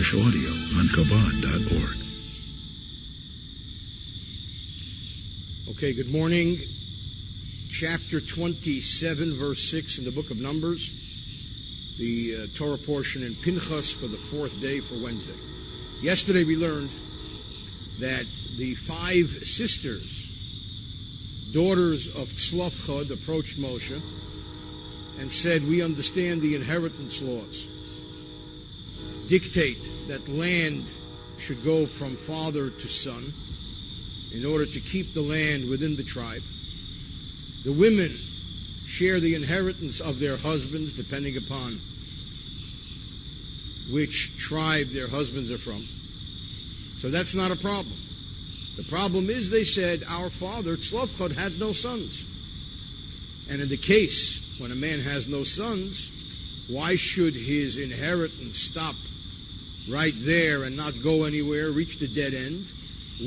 Jewish audio on Chabad.org. Okay, good morning. Chapter 27, verse 6 in the book of Numbers, the Torah portion in Pinchas for the fourth day for Wednesday. Yesterday we learned that the 5 sisters, daughters of Tzlofchad, approached Moshe and said, we understand the inheritance laws dictate that land should go from father to son in order to keep the land within the tribe. The women share the inheritance of their husbands depending upon which tribe their husbands are from. So that's not a problem. The problem is, they said, our father, Tzlofchad, had no sons. And in the case when a man has no sons, why should his inheritance stop right there and not go anywhere, reach the dead end?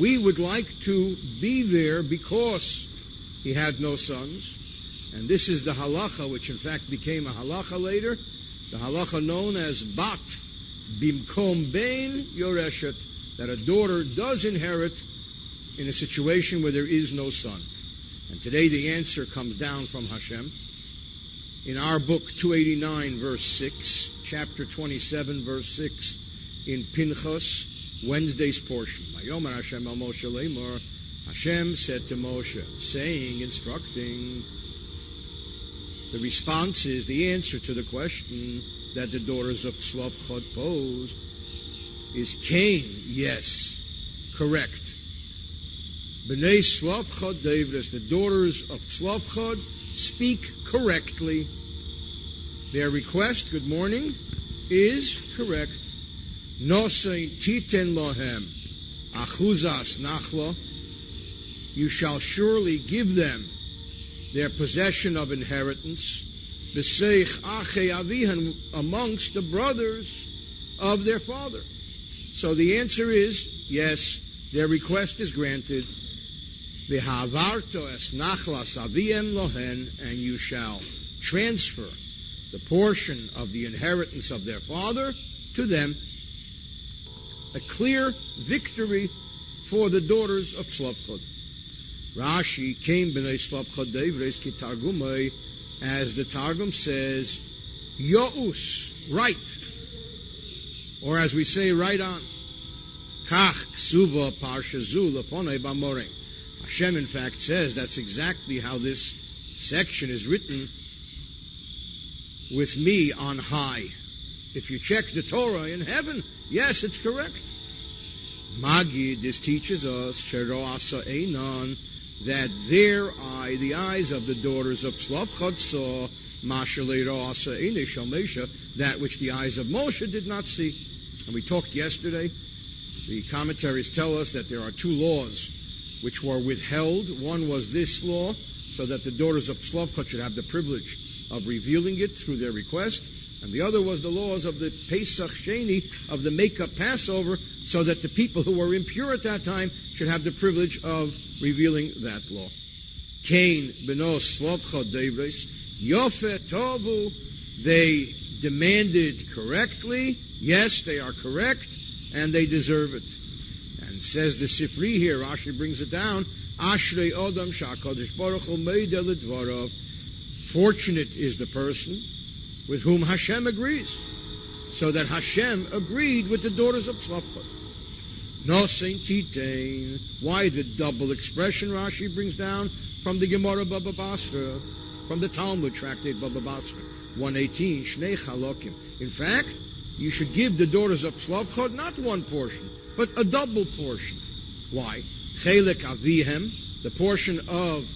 We would like to be there because he had no sons. And this is the halacha, which in fact became a halacha later, the halacha known as bat bimkom bein yoreshet, that a daughter does inherit in a situation where there is no son. And today the answer comes down from Hashem. In our book 289, verse 6, chapter 27, verse 6, in Pinchas, Wednesday's portion. Vayomer Hashem al Moshe lemor, Hashem said to Moshe, saying, instructing. The response is the answer to the question that the daughters of Tzlofchad posed. Is Cain? Yes. Correct. B'nai Tzlofchad Devres, the daughters of Tzlofchad, speak correctly. Their request, good morning, is correct. Nosein titen lohem achuzas nachla, you shall surely give them their possession of inheritance, b'seich achei avihan, amongst the brothers of their father. So the answer is yes, their request is granted. V'havarto es nachlas aviem lohen, and you shall transfer the portion of the inheritance of their father to them. A clear victory for the daughters of Tzlofchad. Rashi came b'nei Tzlofchad devres ki targumai, as the Targum says, yo'us, right, or as we say, right on. Kach ksuva parshazu leponei b'amorei. Hashem, in fact, says that's exactly how this section is written, with me on high. If you check the Torah in heaven, yes, it's correct. Magid, this teaches us, Sheroasa Einon, that their eye, the eyes of the daughters of Tzlofchad, saw Mashalei Roasa Eine Shalmesha, that which the eyes of Moshe did not see. And we talked yesterday, the commentaries tell us that there are 2 laws which were withheld. One was this law, so that the daughters of Tzlofchad should have the privilege of revealing it through their request. And the other was the laws of the Pesach Sheni, of the make-up Passover, so that the people who were impure at that time should have the privilege of revealing that law. Cain, Beno Tzlofchad Devres, Yofe Tovu, they demanded correctly. Yes, they are correct, and they deserve it. And says the Sifri here, Rashi brings it down, Ashrei Odam Shakadosh Baruch Hu Meideh L'Dvarav, fortunate is the person with whom Hashem agrees. So that Hashem agreed with the daughters of Tzlofchad. Nosein titein. Why the double expression? Rashi brings down from the Gemara Baba Basra, from the Talmud tractate Baba Basra, 118, Shnei Chalokim. In fact, you should give the daughters of Tzlofchad not one portion, but a double portion. Why? Chelek avihem, the portion of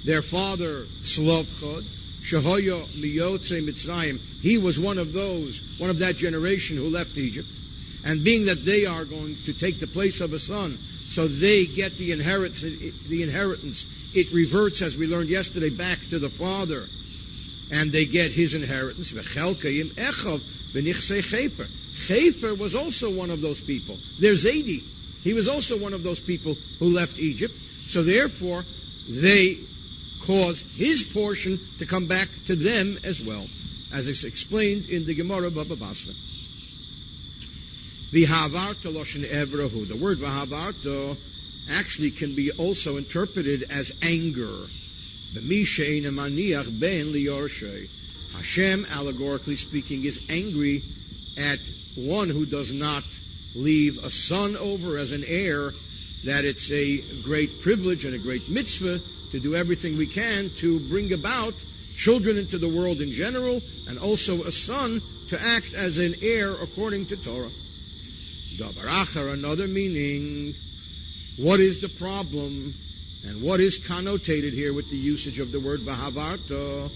their father Tzlofchad, Shehoyo miyotze Mitzrayim, he was one of that generation who left Egypt. And being that they are going to take the place of a son, so they get the inheritance, it reverts, as we learned yesterday, back to the father, and they get his inheritance. Chefer was also one of those people. There's Zadie. He was also one of those people who left Egypt. So therefore, they caused his portion to come back to them as well, as is explained in the Gemara Baba Basra. V'havarta loshen evrahu. The word v'havarta actually can be also interpreted as anger. B'mi she'eina maniach ben liyorshei. Hashem, allegorically speaking, is angry at one who does not leave a son over as an heir, that it's a great privilege and a great mitzvah to do everything we can to bring about children into the world in general, and also a son to act as an heir according to Torah. Davar achar, another meaning. What is the problem, and what is connotated here with the usage of the word v'havarta?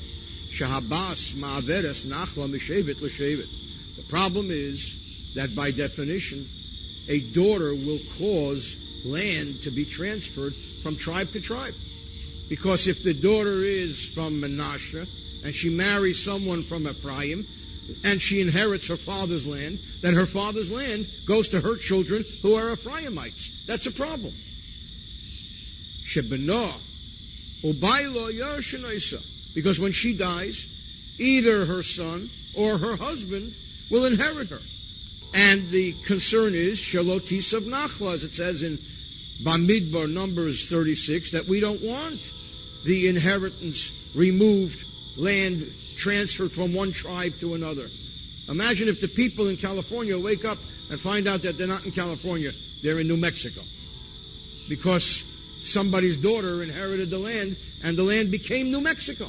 Shahabas ma'averes nachla mishevet l'shevet. The problem is that by definition, a daughter will cause land to be transferred from tribe to tribe. Because if the daughter is from Menashe and she marries someone from Ephraim and she inherits her father's land, then her father's land goes to her children who are Ephraimites. That's a problem. Shebenoah ubaylo yarshanaisa. Because when she dies, either her son or her husband will inherit her. And the concern is, Shalotis of Nachla, as it says in Bamidbar, Numbers 36, that we don't want the inheritance removed, land transferred from one tribe to another. Imagine if the people in California wake up and find out that they're not in California, they're in New Mexico. Because somebody's daughter inherited the land, and the land became New Mexico.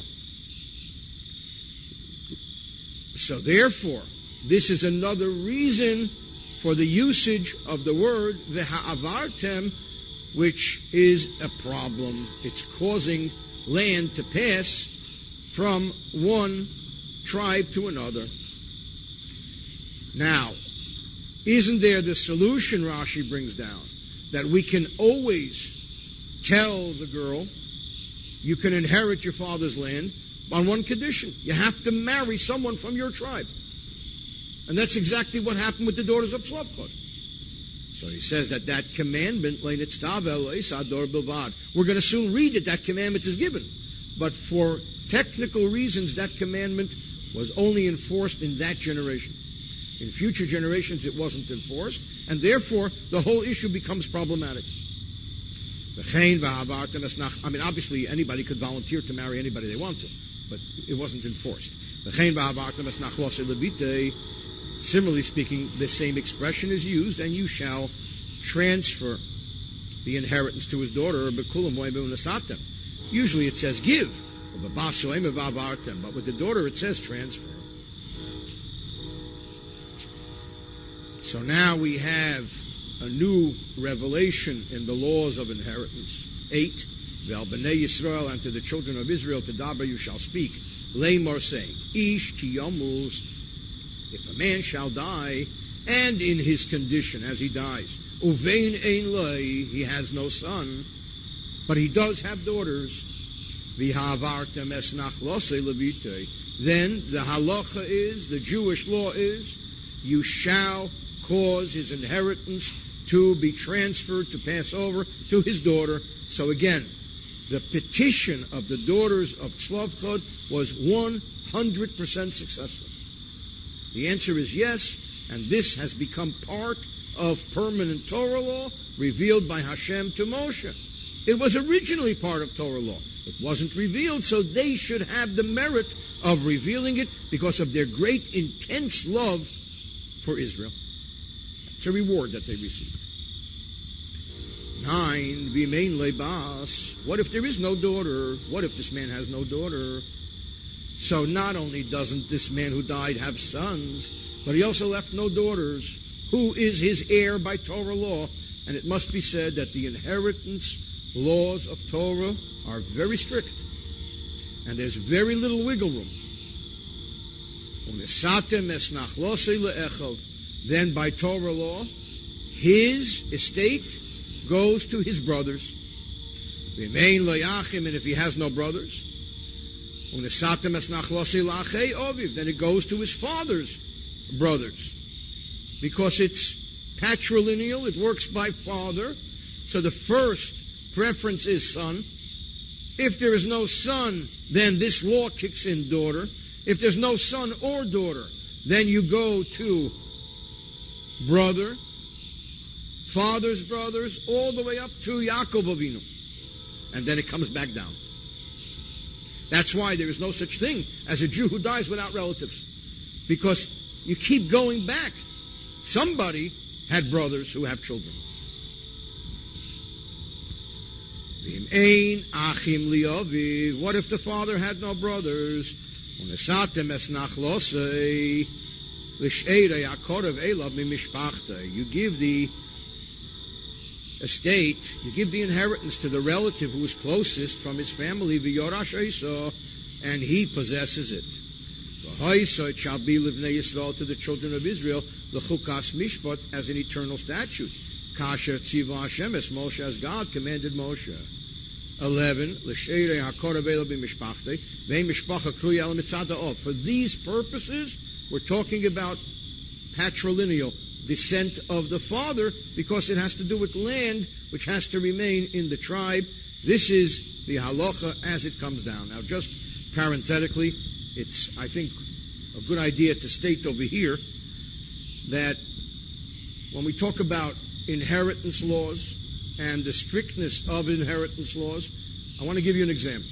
So therefore, this is another reason for the usage of the word v'ha'avartem, which is a problem. It's causing land to pass from one tribe to another. Now, isn't there the solution Rashi brings down, that we can always tell the girl, you can inherit your father's land on one condition: you have to marry someone from your tribe. And that's exactly what happened with the daughters of Tzlopchot. So he says that commandment, we're going to soon read that commandment is given. But for technical reasons, that commandment was only enforced in that generation. In future generations, it wasn't enforced, and therefore the whole issue becomes problematic. I mean, obviously anybody could volunteer to marry anybody they want to, but it wasn't enforced. Similarly speaking, the same expression is used, and you shall transfer the inheritance to his daughter. Usually it says give, but with the daughter it says transfer. So now we have a new revelation in the laws of inheritance. 8, Vel b'nei Yisrael, and to the children of Israel, to Dabar you shall speak, Leimor saying, Ish ki yamus, if a man shall die, and in his condition as he dies, uvein ein lei, he has no son, but he does have daughters, v'havartem es nachlosei levite, then the halacha is, the Jewish law is, you shall cause his inheritance to be transferred, to pass over to his daughter. So again, the petition of the daughters of Tzlopchot was 100% successful. The answer is yes, and this has become part of permanent Torah law revealed by Hashem to Moshe. It was originally part of Torah law. It wasn't revealed, so they should have the merit of revealing it because of their great, intense love for Israel. It's a reward that they received. 9, V'mein lebas. What if there is no daughter? What if this man has no daughter? So not only doesn't this man who died have sons, but he also left no daughters. Who is his heir by Torah law? And it must be said that the inheritance laws of Torah are very strict. And there's very little wiggle room. Then by Torah law, his estate goes to his brothers. And if he has no brothers, then it goes to his father's brothers. Because it's patrilineal, it works by father. So the first preference is son. If there is no son, then this law kicks in daughter. If there's no son or daughter, then you go to brother, father's brothers, all the way up to Yaakov Avinu. And then it comes back down. That's why there is no such thing as a Jew who dies without relatives. Because you keep going back. Somebody had brothers who have children. What if the father had no brothers? You give the estate, you give the inheritance to the relative who is closest from his family, and he possesses it. It shall be livnei Yisrael to the children of Israel, the chukas mishpat, as an eternal statute. Kasher tziva Hashem es Moshe, as God commanded Moshe. 11. For these purposes, we're talking about patrilineal descent of the father, because it has to do with land which has to remain in the tribe. This is the halacha as it comes down. Now, just parenthetically, it's, I think, a good idea to state over here that when we talk about inheritance laws and the strictness of inheritance laws, I want to give you an example.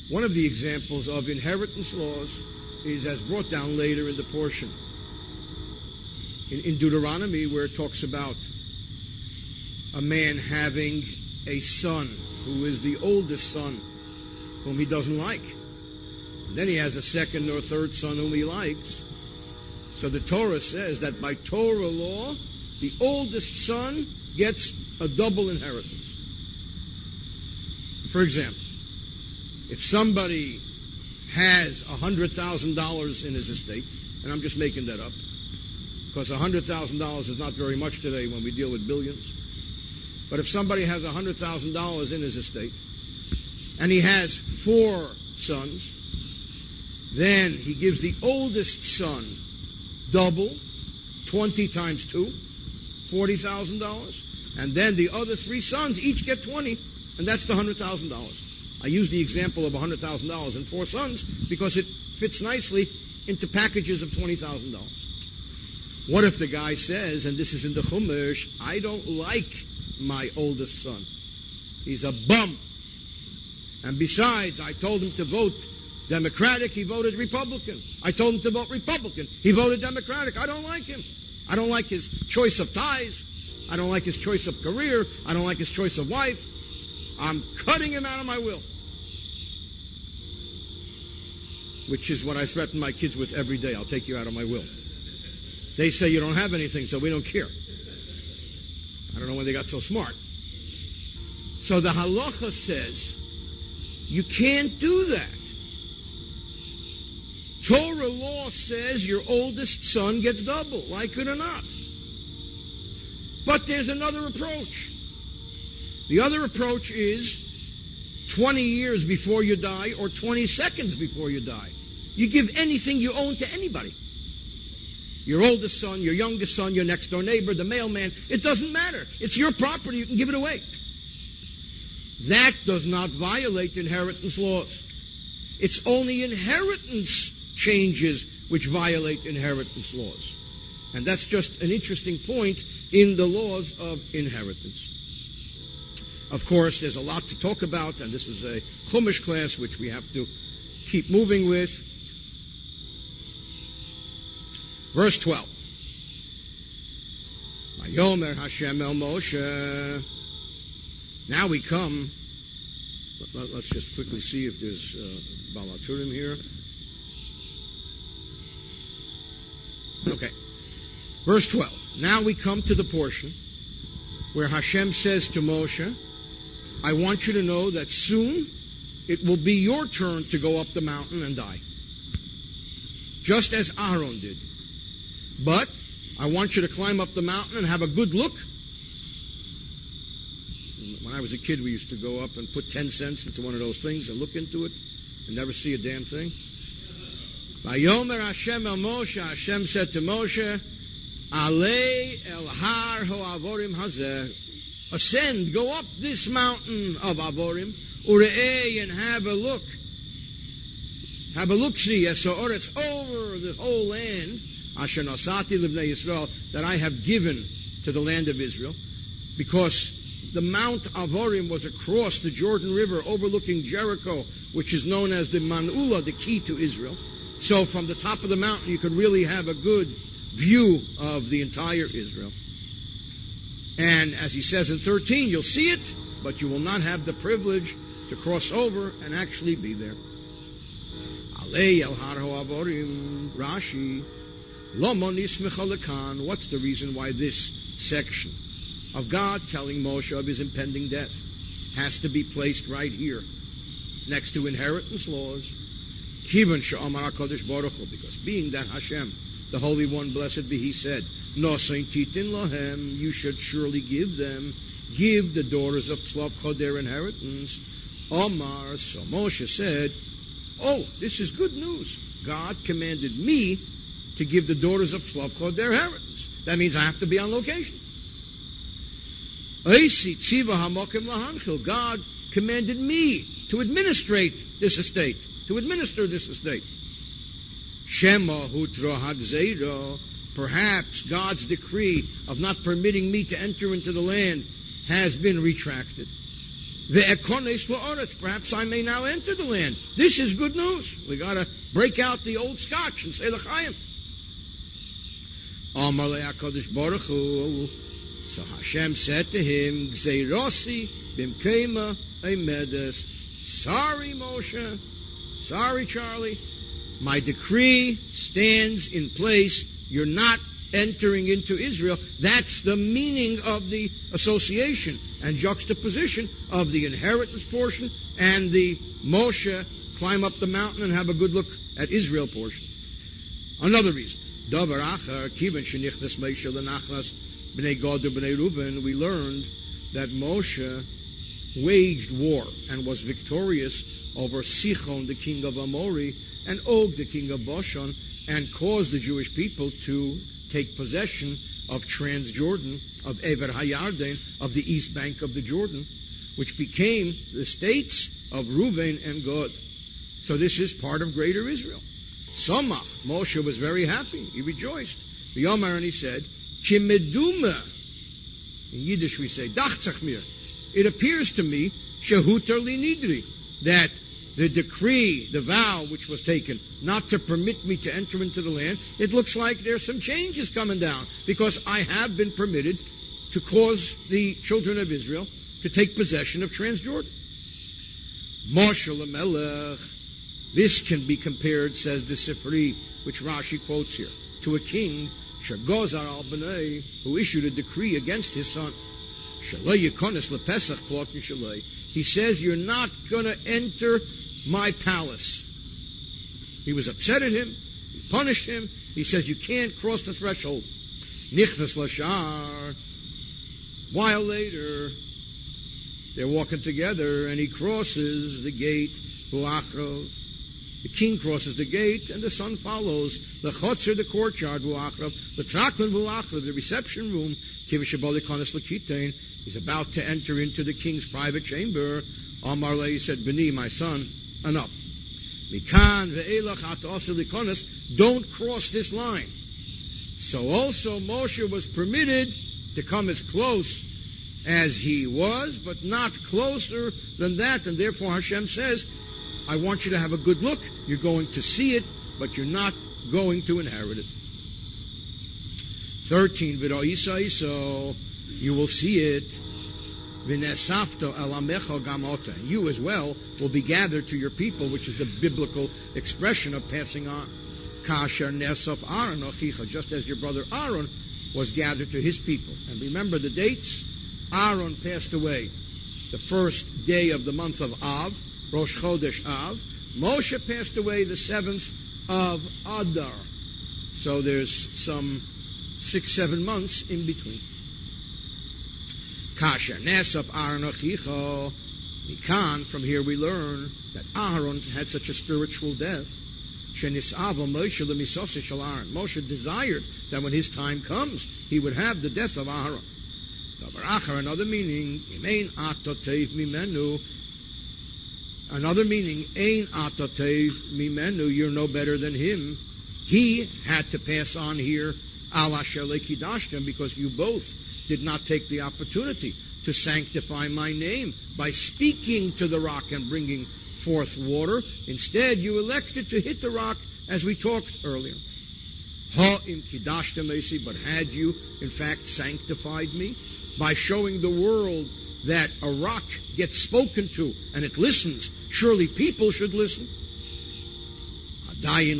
One of the examples of inheritance laws is as brought down later in the portion in Deuteronomy, where it talks about a man having a son who is the oldest son whom he doesn't like. And then he has a second or third son whom he likes. So the Torah says that by Torah law, the oldest son gets a double inheritance. For example, if somebody has $100,000 in his estate, and I'm just making that up, because $100,000 is not very much today when we deal with billions. But if somebody has $100,000 in his estate, and he has 4 sons, then he gives the oldest son double, 20 times 2, $40,000. And then the other 3 sons each get 20, and that's the $100,000. I use the example of $100,000 and 4 sons because it fits nicely into packages of $20,000. What if the guy says, and this is in the Chumash, I don't like my oldest son. He's a bum. And besides, I told him to vote Democratic, he voted Republican. I told him to vote Republican, he voted Democratic. I don't like him. I don't like his choice of ties. I don't like his choice of career. I don't like his choice of wife. I'm cutting him out of my will. Which is what I threaten my kids with every day. I'll take you out of my will. They say you don't have anything, so we don't care. I don't know when they got so smart. So the halacha says, you can't do that. Torah law says your oldest son gets double, like it or not. But there's another approach. The other approach is 20 years before you die or 20 seconds before you die. You give anything you own to anybody. Your oldest son, your youngest son, your next door neighbor, the mailman. It doesn't matter. It's your property. You can give it away. That does not violate inheritance laws. It's only inheritance changes which violate inheritance laws. And that's just an interesting point in the laws of inheritance. Of course, there's a lot to talk about, and this is a Chumash class which we have to keep moving with. Verse 12. Vayomer Hashem el Moshe. Now we come. Let's just quickly see if there's Balaturim here. Okay. Verse 12. Now we come to the portion where Hashem says to Moshe, I want you to know that soon it will be your turn to go up the mountain and die. Just as Aaron did. But I want you to climb up the mountain and have a good look. When I was a kid, we used to go up and put 10 cents into one of those things and look into it and never see a damn thing. Vayomer Hashem el Moshe, Hashem said to Moshe, Alei el har ho'avorim hazeh, ascend, go up this mountain of Avorim, ure'ei, and have a look. Have a look-see, it's over the whole land. asher nasati livnei Yisrael, that I have given to the land of Israel, because the Mount Avorim was across the Jordan River overlooking Jericho, which is known as the Man'ula, the key to Israel. So from the top of the mountain you could really have a good view of the entire Israel. And as he says in 13, you'll see it, but you will not have the privilege to cross over and actually be there. Alei el har ha'avorim, Rashi, lo monismecha lekan. What's the reason why this section of God telling Moshe of his impending death has to be placed right here, next to inheritance laws? Kivan she'amar HaKadosh Baruch Hu, because being that Hashem, the Holy One, blessed be He, said, Nosein titin lohem, you should surely give them, give the daughters of Tzlavcha their inheritance. Omar, so Moshe said, oh, this is good news. God commanded me to give the daughters of Tzlavcha their inheritance. That means I have to be on location. God commanded me to administrate this estate, to administer this estate. Shema hutro hagzeiro, perhaps God's decree of not permitting me to enter into the land has been retracted. Perhaps I may now enter the land. This is good news. We got to break out the old scotch and say l'chaim. Amar le'HaKadosh Baruch Hu. So Hashem said to him, Gzeirosi bimkeima emedes. Sorry, Moshe. Sorry, Charlie. My decree stands in place. You're not entering into Israel. That's the meaning of the association and juxtaposition of the inheritance portion and the Moshe climb up the mountain and have a good look at Israel portion. Another reason. Davar achar kiven shenichnas Moshe lenachlas b'nei Gad u'b'nei Reuben. We learned that Moshe waged war and was victorious over Sichon, the king of Amori, and Og, the king of Bashan, and caused the Jewish people to take possession of Transjordan, of Ever Hayarden, of the east bank of the Jordan, which became the states of Reuven and Gad. So this is part of greater Israel. Samach, Moshe was very happy. He rejoiced. The Yomar, and he said, Kimedume. In Yiddish we say, Dachtzach mir. It appears to me, Shehutar li nidri, that the decree, the vow which was taken not to permit me to enter into the land, it looks like there's some changes coming down, because I have been permitted to cause the children of Israel to take possession of Transjordan. Moshe Lamelech, this can be compared, says the Sifri, which Rashi quotes here, to a king, Shagozar al B'nai, who issued a decree against his son. Shalai Yekonis LePesach Plotin Shalai. He says, you're not going to enter my palace. He was upset at him. He punished him. He says, you can't cross the threshold. Nichnas Lashar. While later, they're walking together, and he crosses the gate. Vuachro. The king crosses the gate, and the son follows. The chotzer, the courtyard. Vuachro. The traklin Vuachro, the reception room. Kivishabali Konis Lakitain. He's about to enter into the king's private chamber. Amar Lei said, B'ni, my son, enough. Mikan ve'elach at osir likonis, don't cross this line. So also Moshe was permitted to come as close as he was, but not closer than that, and therefore Hashem says, I want you to have a good look. You're going to see it, but you're not going to inherit it. 13, V'ro Isa Iso, you will see it. V'nesafto alamecha gamota. You as well will be gathered to your people, which is the biblical expression of passing on. Kasher nesaf Aaron ochicha, just as your brother Aaron was gathered to his people. And remember the dates. Aaron passed away the first day of the month of Av, Rosh Chodesh Av. Moshe passed away the 7th of Adar. So there's some 6-7 months in between. Kasher nesaf Aaron ochicha. Mikan, from here we learn that Aaron had such a spiritual death. Moshe desired that when his time comes, he would have the death of Aaron. Another meaning, another meaning, you're no better than him. He had to pass on here ala shalei kidashtem, because you both did not take the opportunity to sanctify my name by speaking to the rock and bringing forth water. Instead, you elected to hit the rock, as we talked earlier. Ha im kidashtem esi, but had you in fact sanctified me by showing the world that a rock gets spoken to and it listens, surely people should listen. Then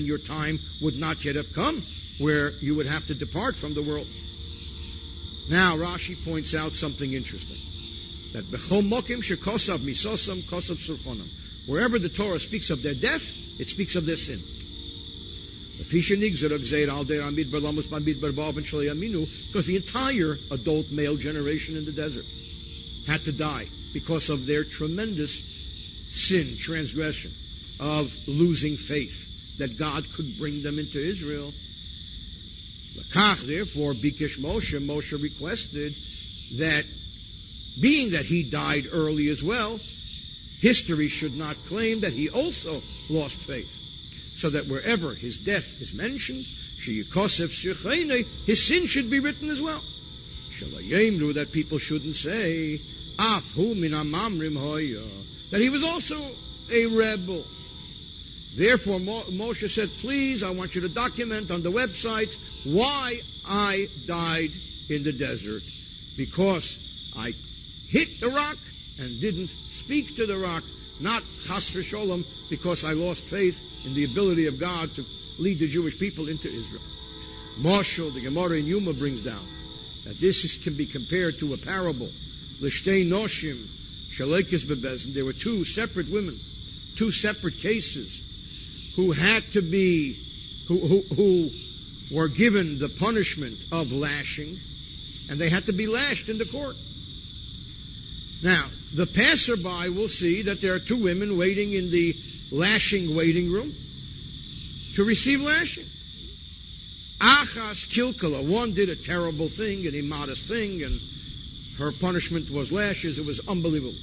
your time would not yet have come where you would have to depart from the world. Now Rashi points out something interesting, that wherever the Torah speaks of their death, it speaks of their sin. Because the entire adult male generation in the desert had to die because of their tremendous sin, transgression, of losing faith that God could bring them into Israel. Therefore, Bikesh Moshe requested that, being that he died early as well, history should not claim that he also lost faith. So that wherever his death is mentioned, his sin should be written as well. That people shouldn't say that he was also a rebel. Therefore, Moshe said, please, I want you to document on the website why I died in the desert. Because I hit the rock and didn't speak to the rock, not chas v'sholom, because I lost faith in the ability of God to lead the Jewish people into Israel. Marshal, the Gemara in Yuma brings down that this can be compared to a parable. L'shtei noshim shalekis bebezin. There were two separate women, two separate cases, who had to be, who were given the punishment of lashing, and they had to be lashed in the court. Now, the passerby will see that there are two women waiting in the lashing waiting room to receive lashing. Achas kilkala, one did a terrible thing, an immodest thing, and her punishment was lashes. It was unbelievable.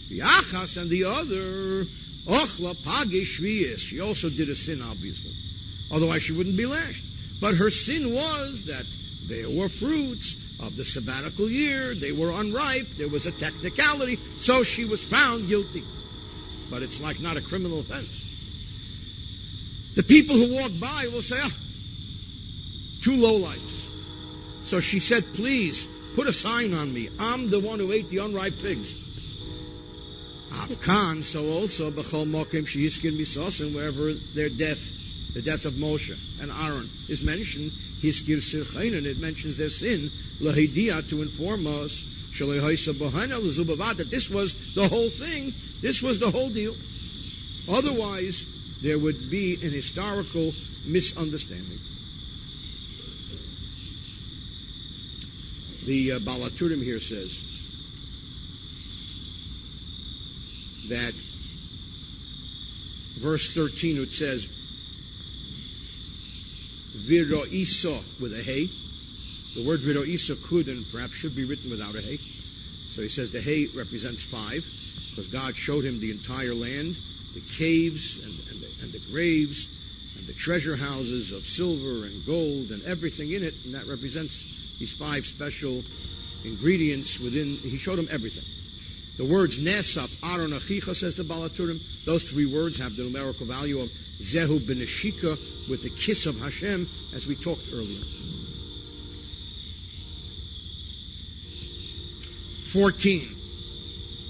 The achas and the other, ochla pagish shviyes, she also did a sin, obviously. Otherwise she wouldn't be lashed. But her sin was that there were fruits of the sabbatical year, they were unripe, there was a technicality, so she was found guilty. But it's like not a criminal offense. The people who walk by will say, two lowlifes. So she said, please, put a sign on me. I'm the one who ate the unripe figs. Afkan, so also, b'chol mokim shehiskin misosin, wherever their death, the death of Moshe and Aaron is mentioned, hiskir sirchainen, it mentions their sin, lahidia, to inform us, that this was the whole thing, this was the whole deal. Otherwise, there would be an historical misunderstanding. The Balaturim here says that verse 13, it says Viroisa with a hey. The word Viroisa could and perhaps should be written without a hey. So he says the hey represents 5, because God showed him the entire land, the caves and the graves and the treasure houses of silver and gold and everything in it, and that represents these 5 special ingredients within. He showed him everything. The words Nesap, Aaron, Achicha, says the Balaturim, those 3 words have the numerical value of Zehu Beneshika, with the kiss of Hashem, as we talked earlier. 14.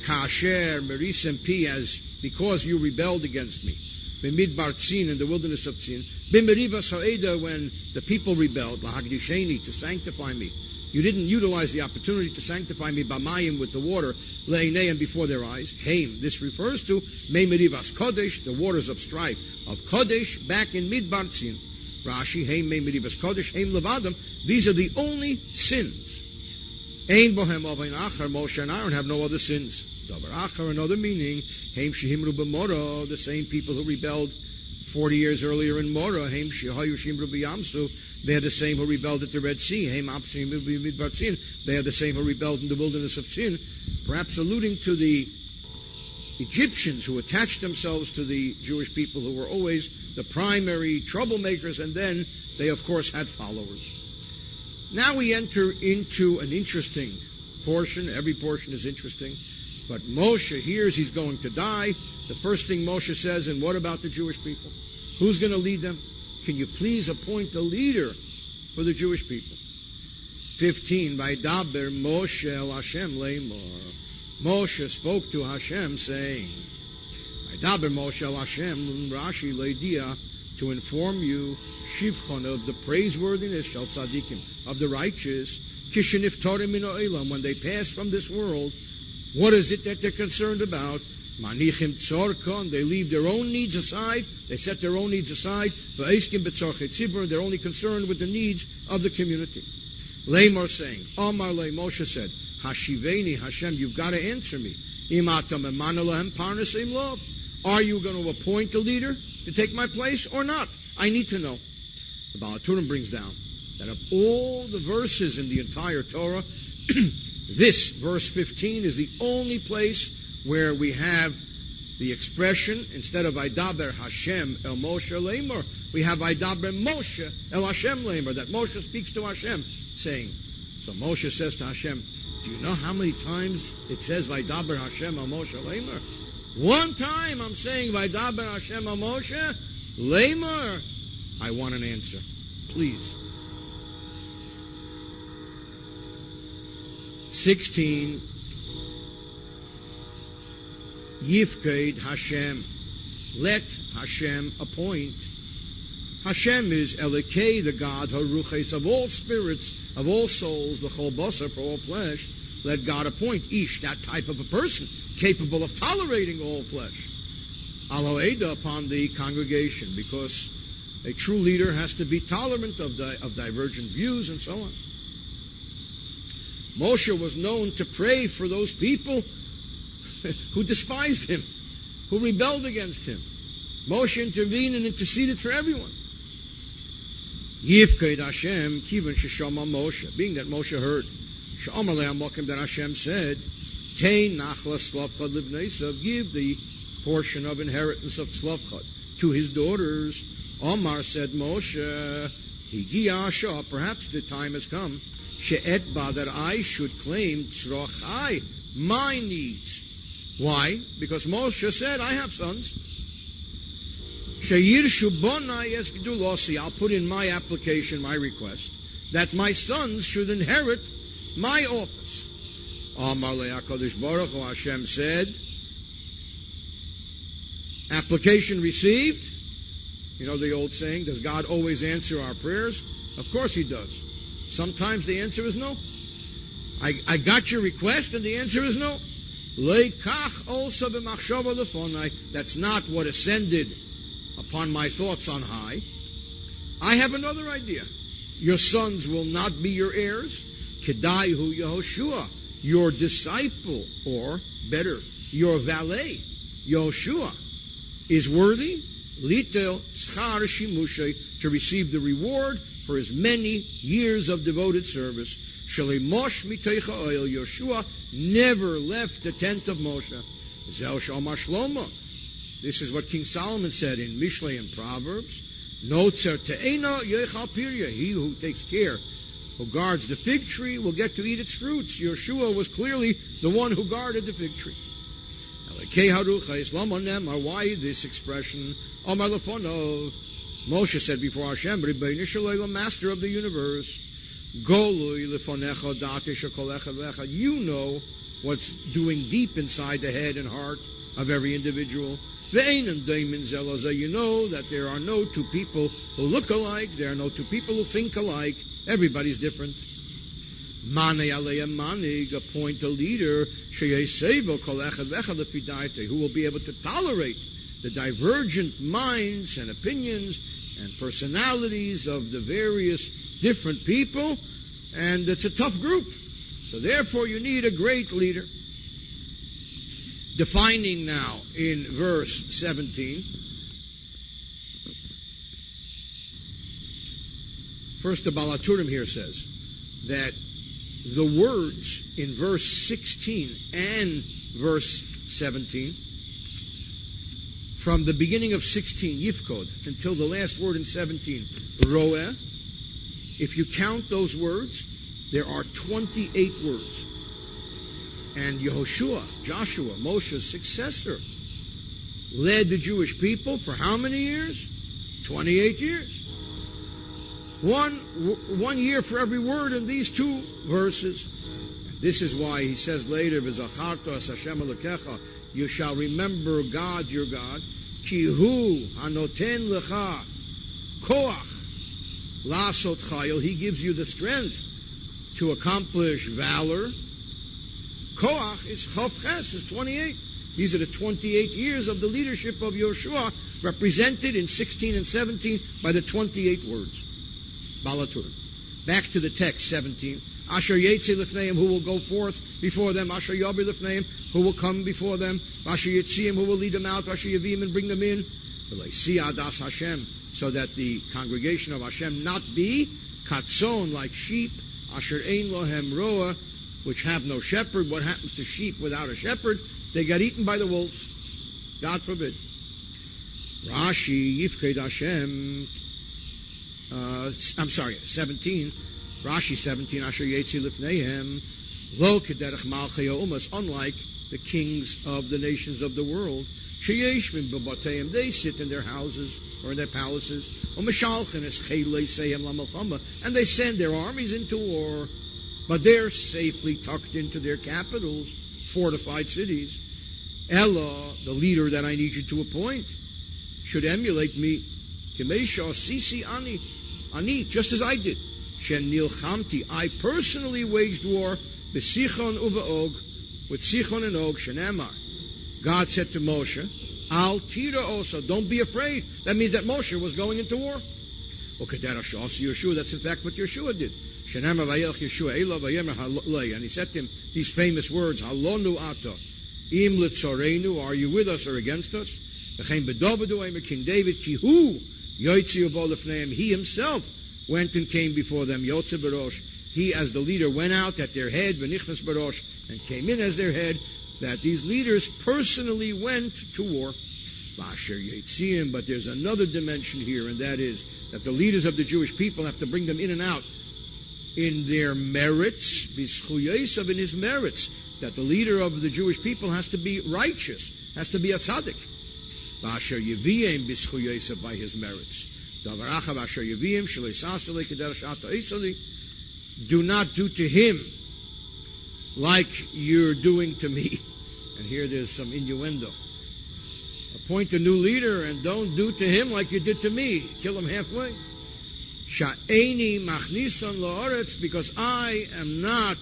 Kasher Merisem Pi, as because you rebelled against me. Bamidbar Tzin, in the wilderness of Tzin. Bimeriva Sa'eda, when the people rebelled, Lahagdisheni, to sanctify me. You didn't utilize the opportunity to sanctify me Bamayim, with the water, Le'inei, before their eyes. Haim, this refers to Memerivas Kodesh, the waters of strife of Kodesh, back in Midbar Tzin. Rashi, Haim Memerivas Kodesh, Haim Levadam. These are the only sins. Ein Bohem Ovein Achar, Moshe and Aaron have no other sins. Davar Achar, another meaning, Haim Shehimru B'Mora, the same people who rebelled 40 years earlier in Mora, Haim Shehayu Shimru B'Yamsu, they are the same who rebelled at the Red Sea. Haim Apshim B'Midbar Tzin, they are the same who rebelled in the wilderness of Tzin, perhaps alluding to the Egyptians who attached themselves to the Jewish people, who were always the primary troublemakers, and then they, of course, had followers. Now we enter into an interesting portion. Every portion is interesting. But Moshe hears he's going to die. The first thing Moshe says, and what about the Jewish people? Who's going to lead them? Can you please appoint a leader for the Jewish people? 15, Vaydaber Moshe el Hashem leimor. Moshe spoke to Hashem, saying, Vaydaber Moshe el Hashem Rashi leidia, to inform you, Shivchon, of the praiseworthiness shel tzadikim, of the righteous, kisheniftorim min ha'olam, when they pass from this world. What is it that they're concerned about? Manichim tzorkon, they leave their own needs aside, they set their own needs aside. V'eiskim b'tzorchet tzibur, they're only concerned with the needs of the community. Lamar saying, Omar le, Moshe said, Hashiveni, Hashem, you've got to answer me. Imatam eman elahem parnasim lov. Are you going to appoint a leader to take my place or not? I need to know. The Baal HaTurim brings down that of all the verses in the entire Torah, this, verse 15, is the only place where we have the expression, instead of Vaydaber Hashem el Moshe Lamor, we have Vaydaber Moshe el Hashem Lamor, that Moshe speaks to Hashem, saying, so Moshe says to Hashem, do you know how many times it says Vaydaber Hashem el Moshe Lamor? One time I'm saying Vaydaber Hashem el Moshe Lamor. I want an answer, please. 16, Yifked Hashem, let Hashem appoint. Hashem is Elikei, the God, Haruches, of all spirits, of all souls, the Chol Basar, for all flesh. Let God appoint Ish, that type of a person, capable of tolerating all flesh. Alo Eda, upon the congregation, because a true leader has to be tolerant of divergent views and so on. Moshe was known to pray for those people who despised him, who rebelled against him. Moshe intervened and interceded for everyone. Yifked Hashem, kivan sheshama Moshe, being that Moshe heard, she'amar le'amokim, that Hashem said, Tein nachla Slavchad livneisav, give the portion of inheritance of Slavchad to his daughters. Omar, said Moshe, Higi Asha, perhaps the time has come, she'etba, that I should claim tzrochai, my needs. Why? Because Moshe said, I have sons. Sheyirshu bonai esgedulosi, I'll put in my application, my request, that my sons should inherit my office. Amar le'akadosh baruch hu, Hashem said, application received. You know the old saying, does God always answer our prayers? Of course he does. Sometimes the answer is no. I got your request and the answer is no. Leikach also b'machshava lefonai, that's not what ascended upon my thoughts on high. I have another idea. Your sons will not be your heirs. Kedaihu Yehoshua, your disciple, or better, your valet, Yehoshua, is worthy, litel schar shimushay, to receive the reward for his many years of devoted service. Shalimosh miteicha oil, Yehoshua never left the tent of Moshe. Zeh shomar Shlomo. This is what King Solomon said in Mishlei and Proverbs. Notzer te'ena yechal pirya. He who takes care, who guards the fig tree, will get to eat its fruits. Yehoshua was clearly the one who guarded the fig tree. Why this expression? Omar lefonov. Moshe said before Hashem, Rabbi Shalom, master of the universe, Golui lefonecha dati shekol echad v'echad. You know what's doing deep inside the head and heart of every individual. Ve'ein daimin zelazah. You know that there are no two people who look alike. There are no two people who think alike. Everybody's different. Mane alei manig, appoint a leader, sheyesevo kol echad v'echad lefidaite, who will be able to tolerate the divergent minds and opinions and personalities of the various different people, and it's a tough group. So therefore you need a great leader. Defining now in verse 17. First, the Baal HaTurim here says that the words in verse 16 and verse 17 from the beginning of 16, Yifkod, until the last word in 17, Roeh, if you count those words, there are 28 words. And Yehoshua, Joshua, Moshe's successor, led the Jewish people for how many years? 28 years. One year for every word in these two verses. And this is why he says later, V'zacharta es Hashem Elokecha, you shall remember God, your God, Ki hu hanoten lecha koach lasot chayil. He gives you the strength to accomplish valor. Koach is Chavches, is 28. These are the 28 years of the leadership of Yehoshua, represented in 16 and 17 by the 28 words. Balatur. Back to the text, 17. Asher Yetzi Lifneim, who will go forth before them. Asher Yabi Lifneim, who will come before them. Asher Yetziim, who will lead them out. Asher Yavim, and bring them in. Adas Hashem, so that the congregation of Hashem not be katzon, like sheep. Asher Ein Lohem Roa, which have no shepherd. What happens to sheep without a shepherd? They got eaten by the wolves. God forbid. Rashi Yifked Hashem. 17. Rashi 17. Asher Yetzi Lifneihem Lo Kederech Malchei Umas. Unlike the kings of the nations of the world, Sheyeshvim B'Bateim, they sit in their houses or in their palaces. U'Mishalchen Es Chelei Seihem LaMelchama, and they send their armies into war, but they're safely tucked into their capitals, fortified cities. Ella, the leader that I need you to appoint, should emulate me. Kimesha Sisi Ani, just as I did. Shen Nilchamti, I personally waged war b'Sichon uve'og, with Sichon and Og, Shenemar. God said to Moshe, Al tira also, don't be afraid. That means that Moshe was going into war. Yeshua, that's in fact what Yeshua did. Shenemar vayelch Yeshua Ela vayemer haloi, and he said to him these famous words, Halonu ato, im litzorenu, are you with us or against us? V'chein bedovedu emer King David, ki hu yoytzi ubo lefneim, he himself went and came before them, Yotze Barosh, he as the leader went out at their head, V'nichnas Barosh, and came in as their head, that these leaders personally went to war. But there's another dimension here, and that is that the leaders of the Jewish people have to bring them in and out in their merits, in his merits, that the leader of the Jewish people has to be righteous, has to be a tzaddik. By his merits. Do not do to him like you're doing to me. And here there's some innuendo. Appoint a new leader and don't do to him like you did to me. Kill him halfway. Sha'eni machnison la'aretz, because I am not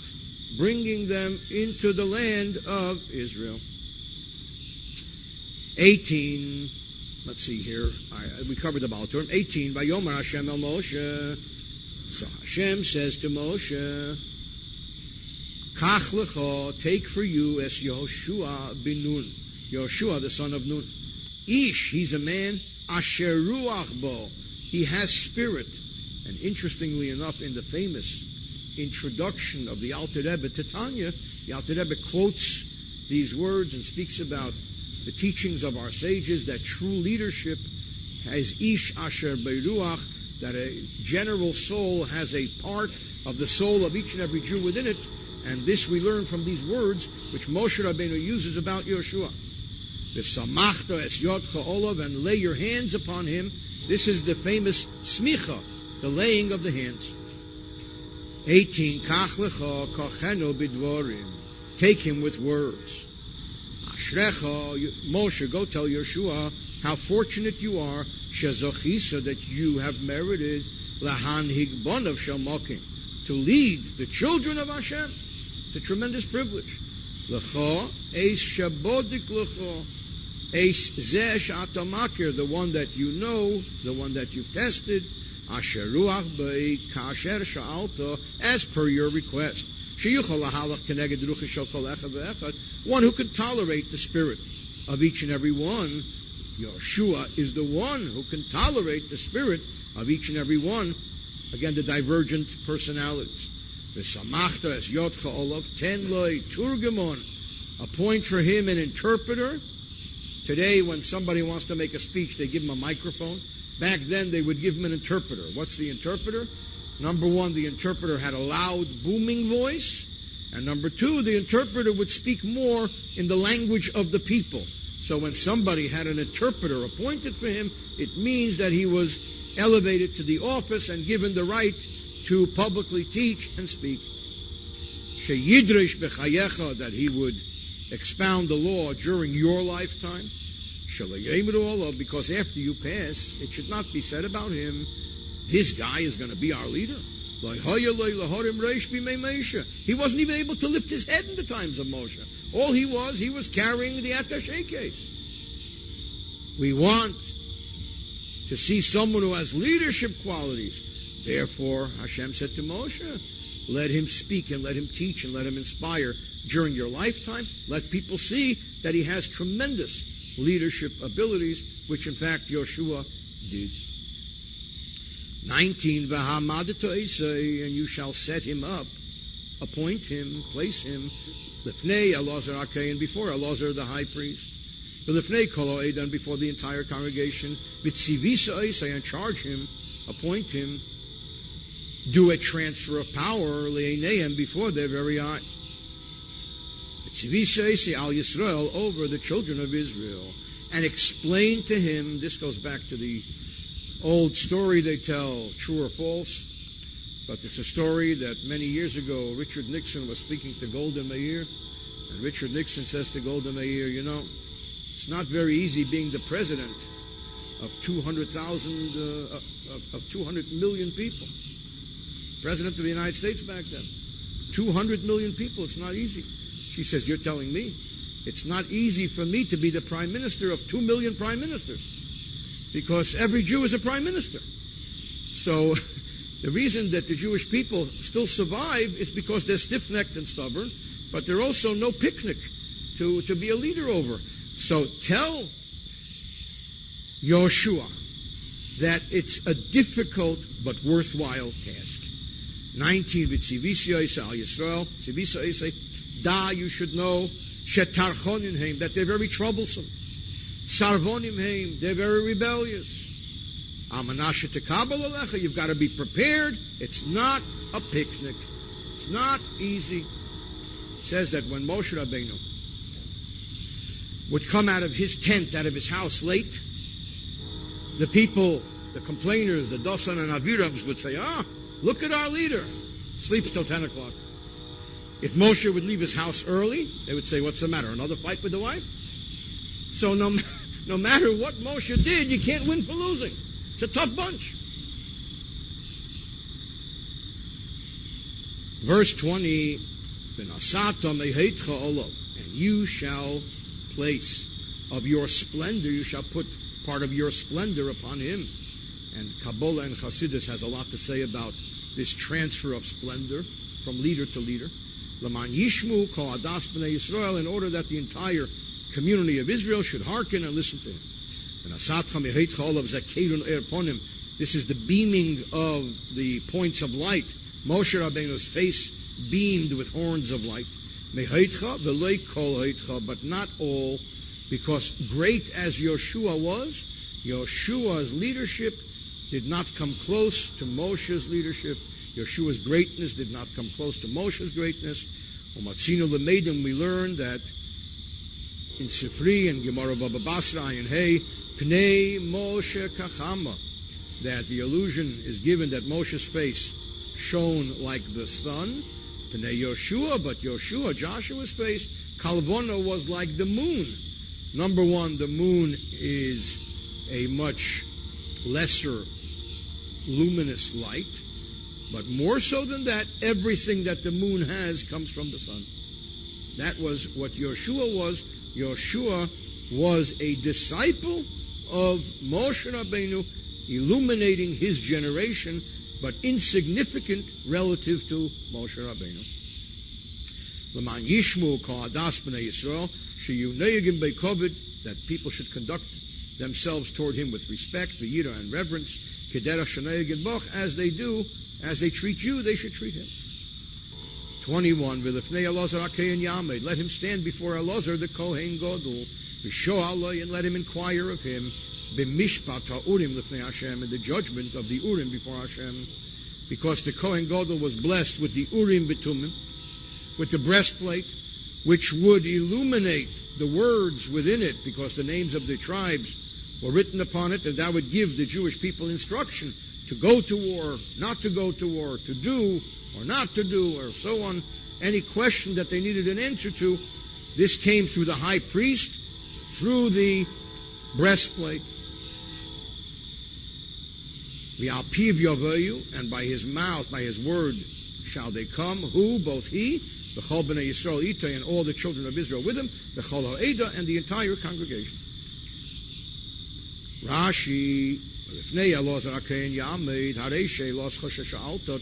bringing them into the land of Israel. 18. Let's see here. We covered the Baal term. 18. Vayomer Hashem el Moshe. So Hashem says to Moshe, Kach lecha, take for you as Yehoshua bin Nun, Yehoshua the son of Nun. Ish, he's a man, asher ruach bo, he has spirit. And interestingly enough, in the famous introduction of the Alter Rebbe to Tanya, the Alter Rebbe quotes these words and speaks about the teachings of our sages, that true leadership has ish asher beruach, that a general soul has a part of the soul of each and every Jew within it. And this we learn from these words which Moshe Rabbeinu uses about Yehoshua. V'samachta es yodcha olav, and lay your hands upon him. This is the famous smicha, the laying of the hands. 18. Kach lecha kochenu bidvorim, take him with words. Ashrecha, Moshe, go tell Yehoshua how fortunate you are, shezochisa, that you have merited lahan higbonav shalmokim, to lead the children of Hashem. It's a tremendous privilege. L'cho, eis shabodik l'cho, eis zeh sh'atamakir, the one that you know, the one that you've tested, asher ruach bei kasher sha'alta, as per your request. Sheyuchal lahalach keneged rucha shel kol echad ve'echad, one who can tolerate the spirit of each and every one. Yehoshua is the one who can tolerate the spirit of each and every one. Again, the divergent personalities. V'samachta es yotcha olav, ten loy turgemon, appoint for him an interpreter. Today, when somebody wants to make a speech, they give him a microphone. Back then, they would give him an interpreter. What's the interpreter? Number one, the interpreter had a loud, booming voice. And number two, the interpreter would speak more in the language of the people. So when somebody had an interpreter appointed for him, it means that he was elevated to the office and given the right to publicly teach and speak. Sheyidrish b'chayecha, that he would expound the law during your lifetime. Because after you pass, it should not be said about him, this guy is going to be our leader. He wasn't even able to lift his head in the times of Moshe. All he was carrying the attaché case. We want to see someone who has leadership qualities. Therefore, Hashem said to Moshe, let him speak and let him teach and let him inspire during your lifetime. Let people see that he has tremendous leadership abilities, which in fact Yoshua did. 19, and you shall set him up, appoint him, place him, Lifnei Elazar Akayin, before Elazar the high priest, Lifnei Kol and before the entire congregation, Mitzivisa and charge him, appoint him, do a transfer of power, Le'eneihem, before their very eyes. Mitzivisa Al Yisrael, over the children of Israel, and explain to him, this goes back to the old story they tell, true or false, but it's a story that many years ago Richard Nixon was speaking to Golda Meir, and Richard Nixon says to Golda Meir, you know, it's not very easy being the president of 200,000, of 200 million people. President of the United States back then. 200 million people, it's not easy. She says, you're telling me it's not easy for me to be the prime minister of 2 million prime ministers, because every Jew is a prime minister. So the reason that the Jewish people still survive is because they're stiff-necked and stubborn, but they're also no picnic to be a leader over. So tell Yoshua that it's a difficult but worthwhile task. 19, V'tzivisya al Yisrael, Tzivisya, Da, you should know, Shetarchonim heim, that they're very troublesome. Sarvonim heim, they're very rebellious. Amanasha tekabel alecha, you've got to be prepared. It's not a picnic. It's not easy. It says that when Moshe Rabbeinu would come out of his tent, out of his house late, the people, the complainers, the Dosan and Avirams would say, look at our leader. Sleeps till 10 o'clock. If Moshe would leave his house early, they would say, what's the matter, another fight with the wife? So no matter what Moshe did, you can't win for losing. It's a tough bunch. Verse 20, and you shall place of your splendor, you shall put part of your splendor upon him. And Kabbalah and Chassidus has a lot to say about this transfer of splendor from leader to leader. Laman Yishmu Kol Adas B'nai Yisrael, in order that the entire community of Israel should hearken and listen to him. This is the beaming of the points of light. Moshe Rabbeinu's face beamed with horns of light. But not all, because great as Yoshua was, Yoshua's leadership did not come close to Moshe's leadership. Yoshua's greatness did not come close to Moshe's greatness. We learned that in Sifri and Gemara Baba Basra and Hey, Pnei Moshe Kachama, that the illusion is given that Moshe's face shone like the sun. Pnei Yoshua, but Yoshua, Joshua's face, Kalvona, was like the moon. Number one, the moon is a much lesser luminous light, but more so than that, everything that the moon has comes from the sun. That was what Yoshua was. Yoshua was a disciple of Moshe Rabbeinu, illuminating his generation, but insignificant relative to Moshe Rabbeinu. L'man yishmu ka'adas b'nei Yisrael, sheyuneyagim be'kovid, that people should conduct themselves toward him with respect, v'yira, and reverence, kederach sheneyagim boch, as they do, as they treat you, they should treat him. 21, V'lefnei Elazar HaKohen Yamed, let him stand before Elazar the Kohen Gadol, V'sho aloi, and let him inquire of him, B'mishpat ha'urim lefnei Hashem, in the judgment of the Urim before Hashem, because the Kohen Gadol was blessed with the Urim B'tumim, with the breastplate, which would illuminate the words within it, because the names of the tribes were written upon it, and that would give the Jewish people instruction to go to war, not to go to war, to do or not to do, or so on. Any question that they needed an answer to, this came through the high priest, through the breastplate. V'alpiv yavayu, and by his mouth, by his word, shall they come. Who? Both he, the Chol B'nai Yisrael Itay, and all the children of Israel with him, the Chol Ha'eda, and the entire congregation. Rashi,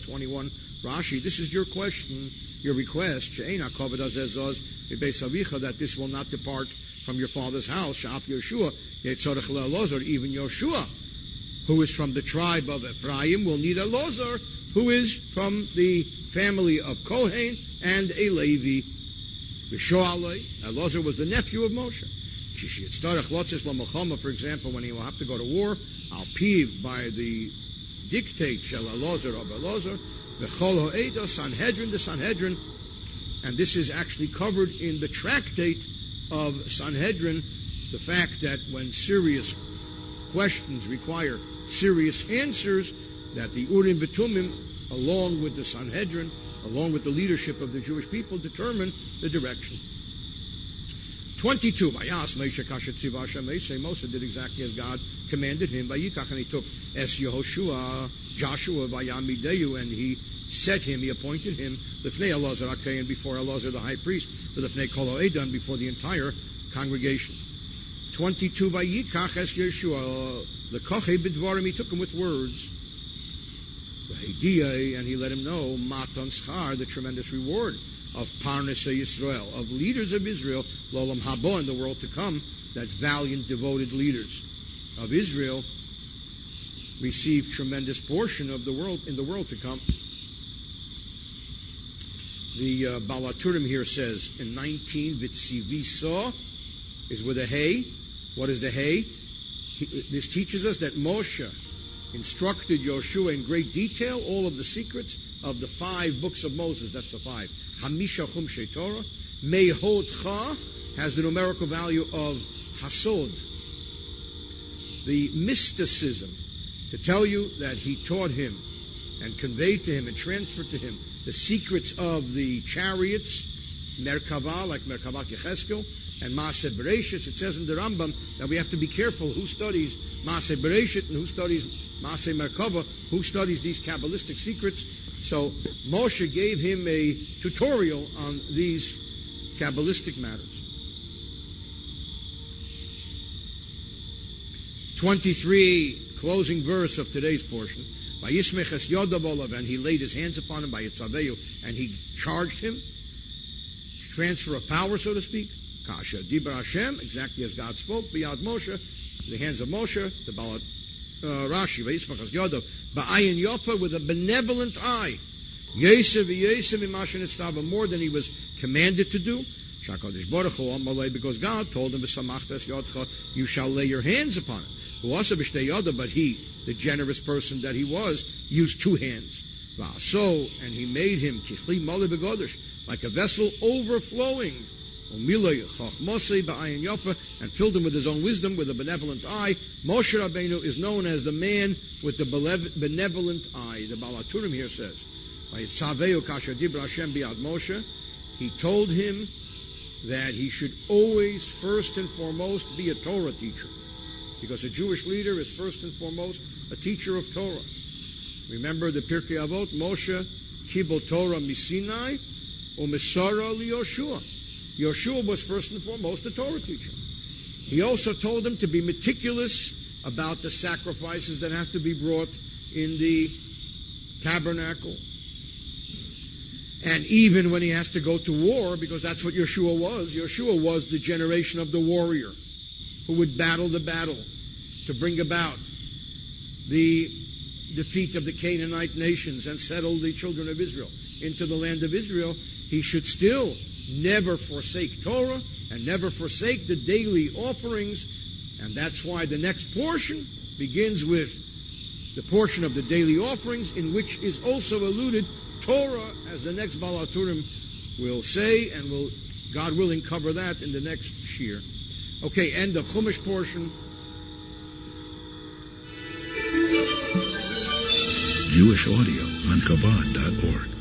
21. Rashi, this is your question, your request, that this will not depart from your father's house. Even Yoshua, who is from the tribe of Ephraim, will need a Elazar, who is from the family of Kohen and a Levi. Elazar was the nephew of Moshe. For example, when he will have to go to war, Al-Piv, by the dictate, Shel Elazar of Elazar, the Chol Ha'eda, Sanhedrin, the Sanhedrin, and this is actually covered in the tractate of Sanhedrin, the fact that when serious questions require serious answers, that the Urim B'tumim, along with the Sanhedrin, along with the leadership of the Jewish people, determine the direction. 22. Moshe did exactly as God commanded him. And he took Es Yehoshua, Joshua, Vayamideyu, and he set him, he appointed him, Lefnei Elazar HaKohen, before Elazar the high priest, Lefnei Kol Ha'edan, before the entire congregation. 22. Vayikach Es Yeshua, the Koche Bidvarim, he took him with words. And he let him know Matan Schar, the tremendous reward of Parnasei Yisrael, of leaders of Israel, L'olam Habo, in the world to come, that valiant, devoted leaders of Israel receive tremendous portion of the world in the world to come. The Balaturim here says in 19, Vitziviso is with a hay. What is the hay? This teaches us that Moshe instructed Yoshua in great detail all of the secrets of the 5 books of Moses. That's the 5. Hamisha Chumshei Torah. Mehotcha has the numerical value of Hasod. The mysticism, to tell you that he taught him and conveyed to him and transferred to him the secrets of the chariots, Merkava, like Merkavat Yecheskel, and Maaseh Bereshit. It says in the Rambam that we have to be careful who studies Maaseh Bereshit and who studies Maaseh Merkava, who studies these Kabbalistic secrets. So Moshe gave him a tutorial on these Kabbalistic matters. 23, closing verse of today's portion. Vayismech es yodav olav, and he laid his hands upon him, by Yitzaveu, and he charged him. Transfer of power, so to speak. Kasha Dibra Hashem, exactly as God spoke. B'yad Moshe, the hands of Moshe, the Balat Rashi, Vayismech es yodav, ba'ayin yopa, with a benevolent eye. Yesev v'yesev imashin etztava, more than he was commanded to do. Shakadosh Baruch Hu amalei, because God told him, v'samachta es yodcha, you shall lay your hands upon it. But he, the generous person that he was, used 2 hands. And he made him like a vessel overflowing, and filled him with his own wisdom, with a benevolent eye. Moshe Rabbeinu is known as the man with the benevolent eye. The Balaturim here says, he told him that he should always, first and foremost, be a Torah teacher. Because a Jewish leader is first and foremost a teacher of Torah. Remember the Pirkei Avot, Moshe kibel Torah misinai u'misara liYoshua. Yoshua was first and foremost a Torah teacher. He also told him to be meticulous about the sacrifices that have to be brought in the tabernacle. And even when he has to go to war, because that's what Yeshua was the generation of the warrior who would battle the battle to bring about the defeat of the Canaanite nations and settle the children of Israel into the land of Israel. he should still never forsake Torah and never forsake the daily offerings. And that's why the next portion begins with the portion of the daily offerings, in which is also alluded Torah, as the next Baal HaTurim will say, and will, God willing, cover that in the next shir. Okay, end of Chumash portion. Jewish audio on Chabad.org.